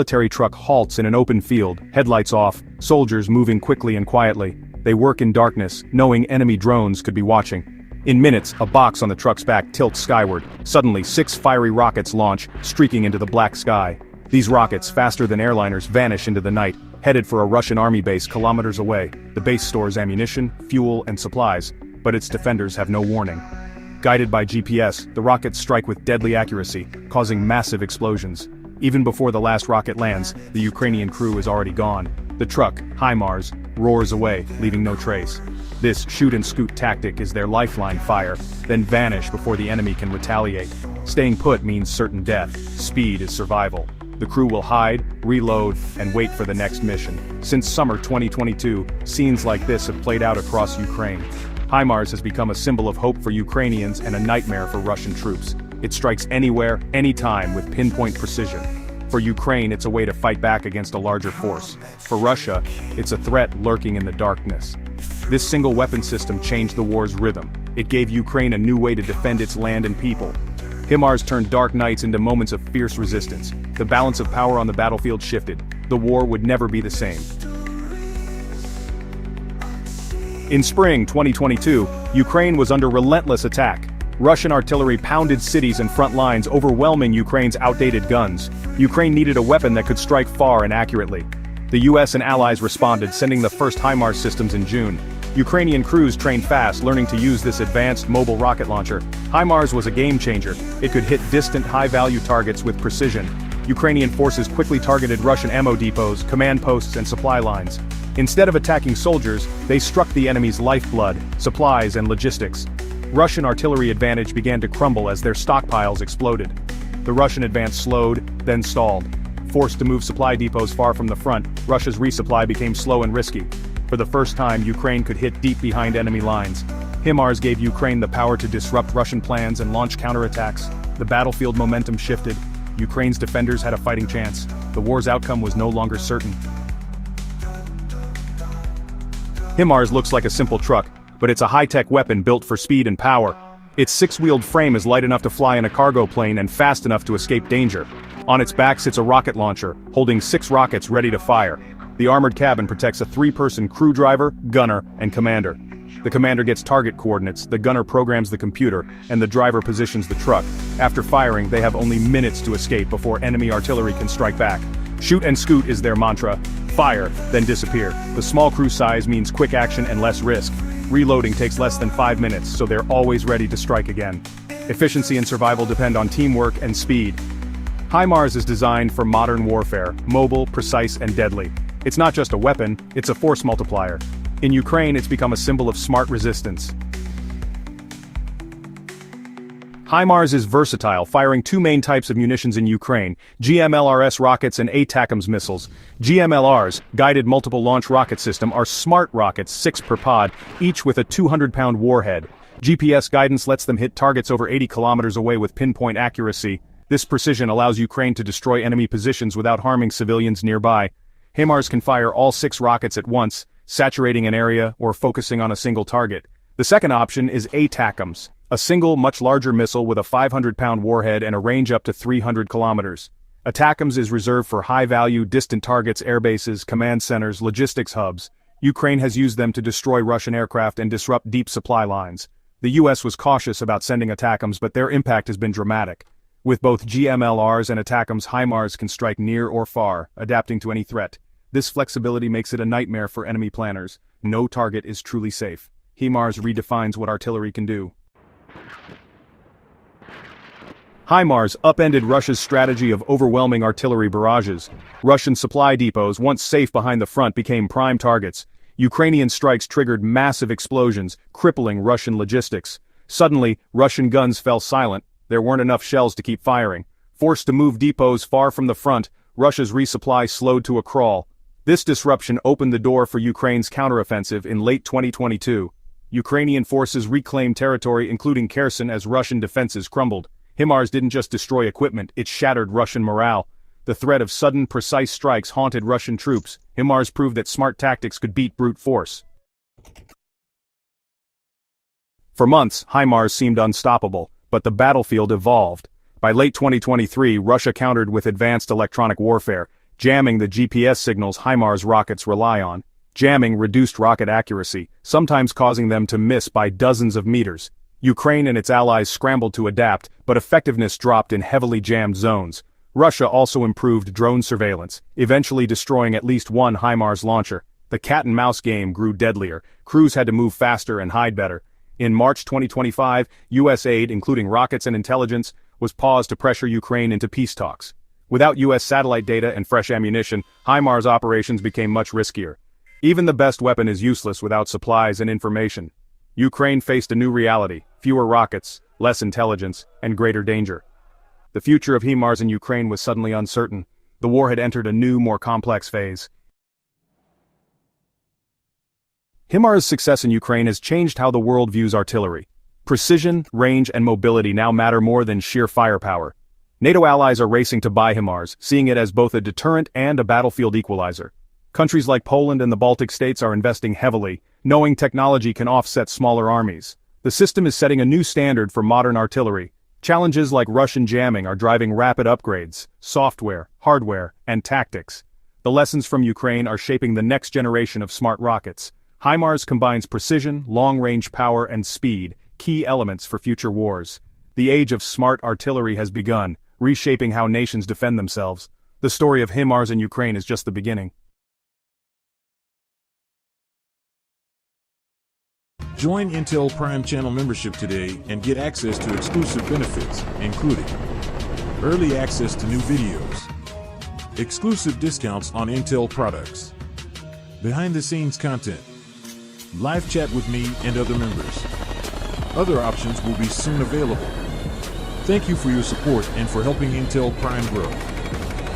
military truck halts in an open field, headlights off, soldiers moving quickly and quietly. They work in darkness, knowing enemy drones could be watching. In minutes, a box on the truck's back tilts skyward. Suddenly, 6 fiery rockets launch, streaking into the black sky. These rockets, faster than airliners, vanish into the night, headed for a Russian army base kilometers away. The base stores ammunition, fuel, and supplies, but its defenders have no warning. Guided by GPS, the rockets strike with deadly accuracy, causing massive explosions. Even before the last rocket lands, the Ukrainian crew is already gone. The truck, HIMARS, roars away, leaving no trace. This shoot-and-scoot tactic is their lifeline fire, then vanish before the enemy can retaliate. Staying put means certain death. Speed is survival. The crew will hide, reload, and wait for the next mission. Since summer 2022, scenes like this have played out across Ukraine. HIMARS has become a symbol of hope for Ukrainians and a nightmare for Russian troops. It strikes anywhere, anytime with pinpoint precision. For Ukraine, it's a way to fight back against a larger force. For Russia, it's a threat lurking in the darkness. This single weapon system changed the war's rhythm. It gave Ukraine a new way to defend its land and people. HIMARS turned dark nights into moments of fierce resistance. The balance of power on the battlefield shifted. The war would never be the same. In spring 2022, Ukraine was under relentless attack. Russian artillery pounded cities and front lines, overwhelming Ukraine's outdated guns. Ukraine needed a weapon that could strike far and accurately. The US and allies responded, sending the first HIMARS systems in June. Ukrainian crews trained fast, learning to use this advanced mobile rocket launcher. HIMARS was a game-changer. It could hit distant, high-value targets with precision. Ukrainian forces quickly targeted Russian ammo depots, command posts, and supply lines. Instead of attacking soldiers, they struck the enemy's lifeblood, supplies, and logistics. Russian artillery advantage began to crumble as their stockpiles exploded. The Russian advance slowed, then stalled. Forced to move supply depots far from the front, Russia's resupply became slow and risky. For the first time, Ukraine could hit deep behind enemy lines. HIMARS gave Ukraine the power to disrupt Russian plans and launch counterattacks. The battlefield momentum shifted. Ukraine's defenders had a fighting chance. The war's outcome was no longer certain. HIMARS looks like a simple truck, but it's a high-tech weapon built for speed and power. Its 6-wheeled frame is light enough to fly in a cargo plane and fast enough to escape danger. On its back sits a rocket launcher, holding 6 rockets ready to fire. The armored cabin protects a 3-person crew driver, gunner, and commander. The commander gets target coordinates, the gunner programs the computer, and the driver positions the truck. After firing, they have only minutes to escape before enemy artillery can strike back. Shoot and scoot is their mantra. Fire, then disappear. The small crew size means quick action and less risk. Reloading takes less than 5 minutes, so they're always ready to strike again. Efficiency and survival depend on teamwork and speed. HIMARS is designed for modern warfare, mobile, precise, and deadly. It's not just a weapon, it's a force multiplier. In Ukraine, it's become a symbol of smart resistance. HIMARS is versatile, firing 2 main types of munitions in Ukraine: GMLRS rockets and ATACMS missiles. GMLRs, Guided Multiple Launch Rocket System, are smart rockets, 6 per pod, each with a 200-pound warhead. GPS guidance lets them hit targets over 80 kilometers away with pinpoint accuracy. This precision allows Ukraine to destroy enemy positions without harming civilians nearby. HIMARS can fire all 6 rockets at once, saturating an area or focusing on a single target. The second option is ATACMS, a single, much larger missile with a 500-pound warhead and a range up to 300 kilometers. ATACMS is reserved for high-value, distant targets, airbases, command centers, logistics hubs. Ukraine has used them to destroy Russian aircraft and disrupt deep supply lines. The US was cautious about sending ATACMS, but their impact has been dramatic. With both GMLRs and ATACMS, HIMARS can strike near or far, adapting to any threat. This flexibility makes it a nightmare for enemy planners. No target is truly safe. HIMARS redefines what artillery can do. HIMARS upended Russia's strategy of overwhelming artillery barrages. Russian supply depots, once safe behind the front, became prime targets. Ukrainian strikes triggered massive explosions, crippling Russian logistics. Suddenly, Russian guns fell silent. There weren't enough shells to keep firing. Forced to move depots far from the front, Russia's resupply slowed to a crawl. This disruption opened the door for Ukraine's counteroffensive in late 2022. Ukrainian forces reclaimed territory, including Kherson, as Russian defenses crumbled. HIMARS didn't just destroy equipment, it shattered Russian morale. The threat of sudden, precise strikes haunted Russian troops. HIMARS proved that smart tactics could beat brute force. For months, HIMARS seemed unstoppable, but the battlefield evolved. By late 2023, Russia countered with advanced electronic warfare. jamming the GPS signals HIMARS rockets rely on. Jamming reduced rocket accuracy, sometimes causing them to miss by dozens of meters. Ukraine and its allies scrambled to adapt, but effectiveness dropped in heavily jammed zones. Russia also improved drone surveillance, eventually destroying at least one HIMARS launcher. The cat-and-mouse game grew deadlier. Crews had to move faster and hide better. In March 2025, U.S. aid, including rockets and intelligence, was paused to pressure Ukraine into peace talks. Without U.S. satellite data and fresh ammunition, HIMARS operations became much riskier. Even the best weapon is useless without supplies and information. Ukraine faced a new reality: fewer rockets, less intelligence, and greater danger. The future of HIMARS in Ukraine was suddenly uncertain. The war had entered a new, more complex phase. HIMARS' success in Ukraine has changed how the world views artillery. Precision, range, and mobility now matter more than sheer firepower. NATO allies are racing to buy HIMARS, seeing it as both a deterrent and a battlefield equalizer. Countries like Poland and the Baltic states are investing heavily, knowing technology can offset smaller armies. The system is setting a new standard for modern artillery. Challenges like Russian jamming are driving rapid upgrades, software, hardware, and tactics. The lessons from Ukraine are shaping the next generation of smart rockets. HIMARS combines precision, long-range power, and speed, key elements for future wars. The age of smart artillery has begun, reshaping how nations defend themselves. The story of HIMARS in Ukraine is just the beginning. Join Intel Prime Channel membership today and get access to exclusive benefits, including early access to new videos, exclusive discounts on Intel products, behind-the-scenes content, live chat with me and other members. Other options will be soon available. Thank you for your support and for helping Intel Prime grow.